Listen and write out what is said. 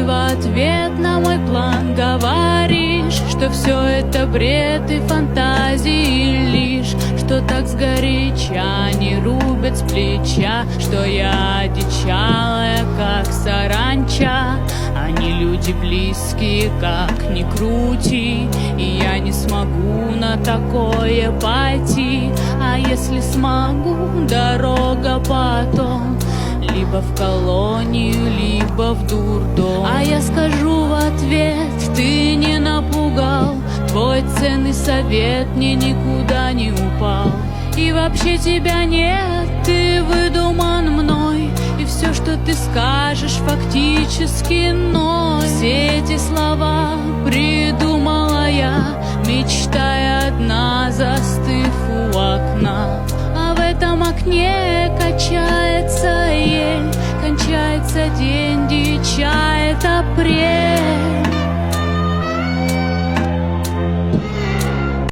ты в ответ на мой план говоришь, что все это бред и фантазии лишь, что так сгоряча не рубят с плеча, что я одичалая, как саранча. Они люди близкие, как ни крути, и я не смогу на такое пойти. А если смогу, дорога потом либо в колонию, либо в дурдом. А я скажу в ответ: ты не напугал, твой ценный совет мне никуда не упал. И вообще тебя нет, ты выдуман мной, и все, что ты скажешь, фактически ноль. Все эти слова придумала я, мечтая одна, застыв у окна. А в этом окне качается ель, кончается день, дичает апрель.